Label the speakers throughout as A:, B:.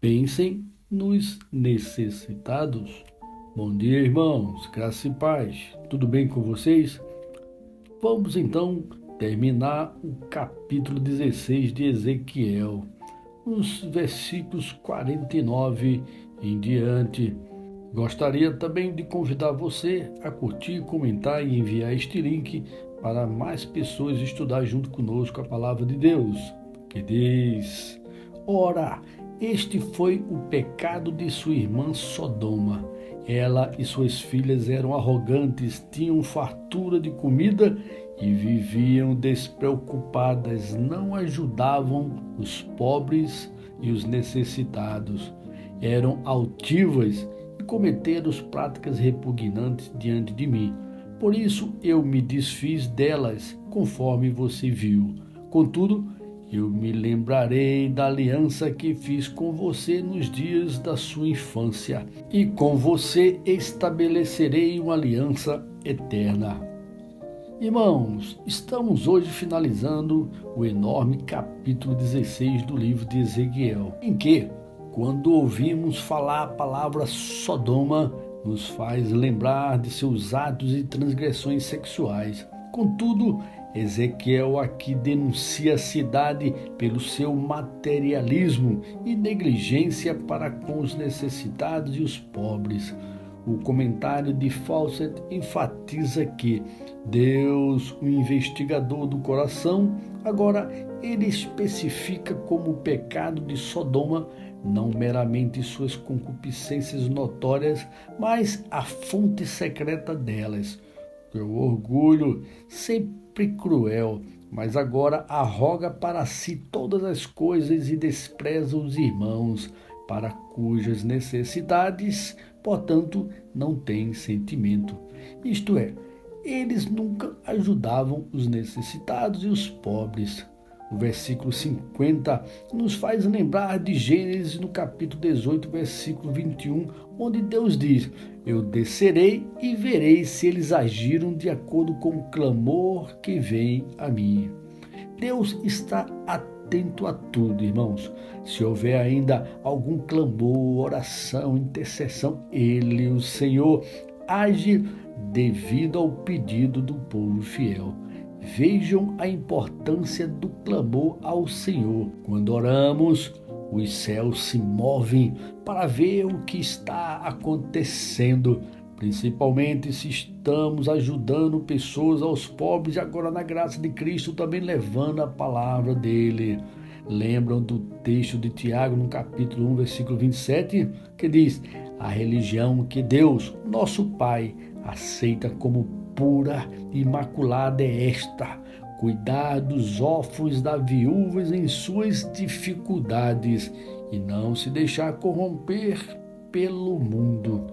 A: Pensem nos necessitados. Bom dia, irmãos, graça e paz. Tudo bem com vocês? Vamos então terminar o capítulo 16 de Ezequiel, os versículos 49 em diante. Gostaria também de convidar você a curtir, comentar e enviar este link para mais pessoas estudar junto conosco a palavra de Deus, que diz: Ora, este foi o pecado de sua irmã Sodoma. Ela e suas filhas eram arrogantes, tinham fartura de comida e viviam despreocupadas, não ajudavam os pobres e os necessitados. Eram altivas e cometeram práticas repugnantes diante de mim. Por isso eu me desfiz delas, conforme você viu. Contudo, eu me lembrarei da aliança que fiz com você nos dias da sua infância, e com você estabelecerei uma aliança eterna. Irmãos, estamos hoje finalizando o enorme capítulo 16 do livro de Ezequiel, em que, quando ouvimos falar a palavra Sodoma, nos faz lembrar de seus atos e transgressões sexuais. Contudo, Ezequiel aqui denuncia a cidade pelo seu materialismo e negligência para com os necessitados e os pobres. O comentário de Fawcett enfatiza que Deus, o investigador do coração, agora ele especifica como o pecado de Sodoma não meramente suas concupiscências notórias, mas a fonte secreta delas. O orgulho, sempre cruel, mas agora arroga para si todas as coisas e despreza os irmãos, para cujas necessidades, portanto, não tem sentimento. Isto é, eles nunca ajudavam os necessitados e os pobres. O versículo 50 nos faz lembrar de Gênesis no capítulo 18, versículo 21, onde Deus diz: Eu descerei e verei se eles agiram de acordo com o clamor que vem a mim. Deus está atento a tudo, irmãos. Se houver ainda algum clamor, oração, intercessão, Ele, o Senhor, age devido ao pedido do povo fiel. Vejam a importância do clamor ao Senhor. Quando oramos, os céus se movem para ver o que está acontecendo, principalmente se estamos ajudando pessoas, aos pobres, e agora na graça de Cristo também levando a palavra dele. Lembram do texto de Tiago, no capítulo 1, versículo 27, que diz: A religião que Deus, nosso Pai, aceita como pura e imaculada é esta: cuidar dos órfãos, das viúvas em suas dificuldades e não se deixar corromper pelo mundo.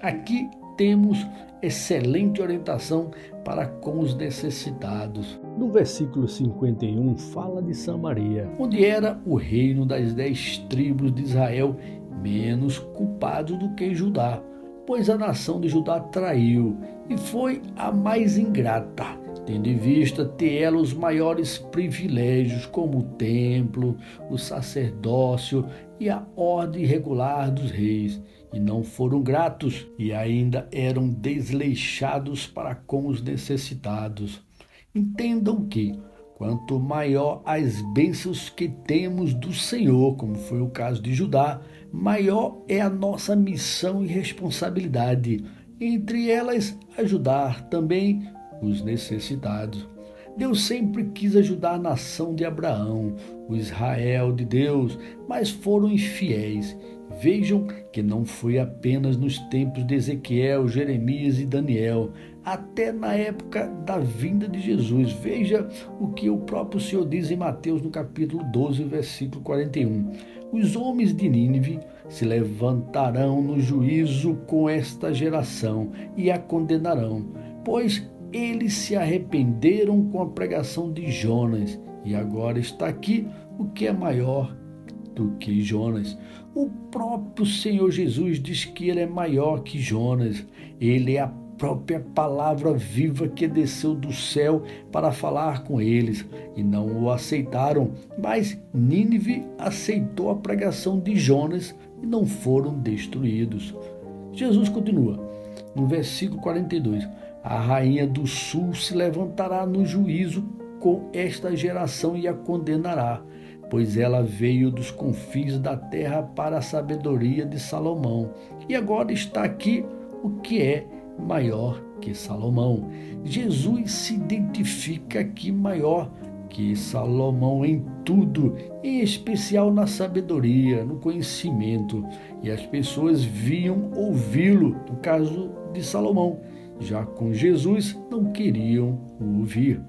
A: Aqui temos excelente orientação para com os necessitados. No versículo 51 fala de Samaria, onde era o reino das 10 tribos de Israel, menos culpado do que Judá, pois a nação de Judá traiu e foi a mais ingrata, tendo em vista ter ela os maiores privilégios, como o templo, o sacerdócio e a ordem regular dos reis, e não foram gratos e ainda eram desleixados para com os necessitados. Entendam que, quanto maior as bênçãos que temos do Senhor, como foi o caso de Judá, maior é a nossa missão e responsabilidade, entre elas ajudar também os necessitados. Deus sempre quis ajudar a nação de Abraão, o Israel de Deus, mas foram infiéis. Vejam que não foi apenas nos tempos de Ezequiel, Jeremias e Daniel, até na época da vinda de Jesus. Veja o que o próprio Senhor diz em Mateus, no capítulo 12, versículo 41. Os homens de Nínive se levantarão no juízo com esta geração e a condenarão, pois eles se arrependeram com a pregação de Jonas, e agora está aqui o que é maior do que Jonas. O próprio Senhor Jesus diz que ele é maior que Jonas. Ele é a própria palavra viva que desceu do céu para falar com eles, e não o aceitaram. Mas Nínive aceitou a pregação de Jonas e não foram destruídos. Jesus continua, no versículo 42, a rainha do sul se levantará no juízo com esta geração e a condenará, pois ela veio dos confins da terra para a sabedoria de Salomão. E agora está aqui o que é maior que Salomão. Jesus se identifica aqui maior que Salomão em tudo, em especial na sabedoria, no conhecimento. E as pessoas viam ouvi-lo, no caso de Salomão. Já com Jesus, não queriam o ouvir.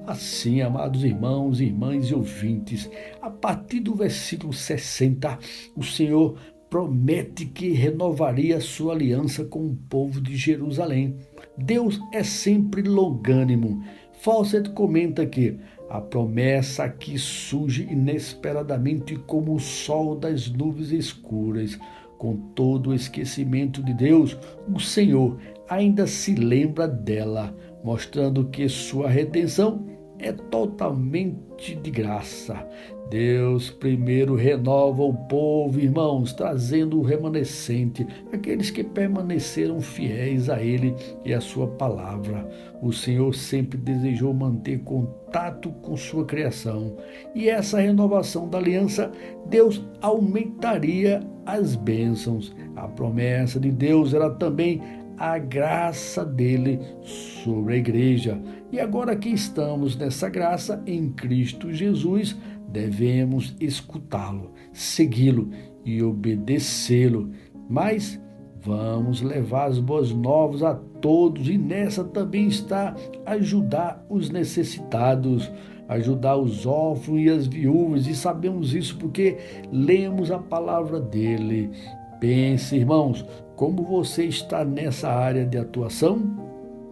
A: Assim, amados irmãos, irmãs e ouvintes, a partir do versículo 60, o Senhor promete que renovaria a sua aliança com o povo de Jerusalém. Deus é sempre longânimo. Fawcett comenta que a promessa aqui surge inesperadamente como o sol das nuvens escuras. Com todo o esquecimento de Deus, o Senhor ainda se lembra dela, mostrando que sua redenção é totalmente de graça. Deus primeiro renova o povo, irmãos, trazendo o remanescente, aqueles que permaneceram fiéis a Ele e a sua palavra. O Senhor sempre desejou manter contato com sua criação, e essa renovação da aliança, Deus aumentaria as bênçãos. A promessa de Deus era também a graça dele sobre a igreja. E agora que estamos nessa graça em Cristo Jesus, devemos escutá-lo, segui-lo e obedecê-lo. Mas vamos levar as boas novas a todos, e nessa também está ajudar os necessitados, ajudar os órfãos e as viúvas, e sabemos isso porque lemos a palavra dele. Pense, irmãos, como você está nessa área de atuação?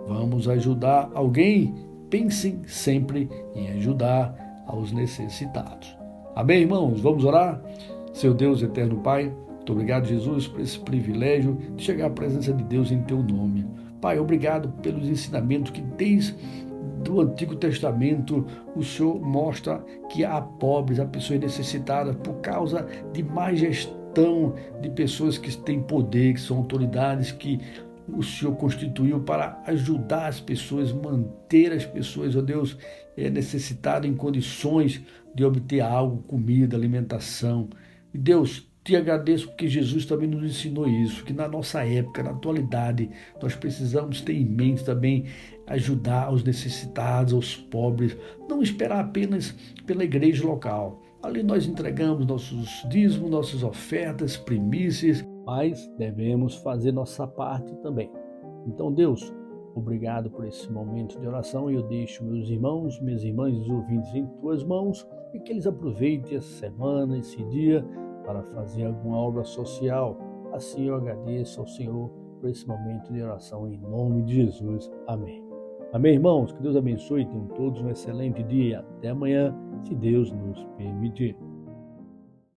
A: Vamos ajudar alguém? Pensem sempre em ajudar aos necessitados. Amém, irmãos? Vamos orar? Seu Deus, eterno Pai, muito obrigado, Jesus, por esse privilégio de chegar à presença de Deus em Teu nome. Pai, obrigado pelos ensinamentos que desde do Antigo Testamento o Senhor mostra que há pobres, há pessoas necessitadas por causa de má gestão de pessoas que têm poder, que são autoridades, que o Senhor constituiu para ajudar as pessoas, manter as pessoas, ó Deus, necessitadas em condições de obter algo, comida, alimentação. E Deus, te agradeço porque Jesus também nos ensinou isso, que na nossa época, na atualidade, nós precisamos ter em mente também ajudar os necessitados, os pobres, não esperar apenas pela igreja local. Ali nós entregamos nossos dízimos, nossas ofertas, primícias, mas devemos fazer nossa parte também. Então, Deus, obrigado por esse momento de oração, e eu deixo meus irmãos, minhas irmãs e os ouvintes em Tuas mãos, e que eles aproveitem essa semana, esse dia, para fazer alguma obra social. Assim eu agradeço ao Senhor por esse momento de oração, em nome de Jesus. Amém. Amém, irmãos? Que Deus abençoe e tenham todos um excelente dia. Até amanhã, se Deus nos permitir.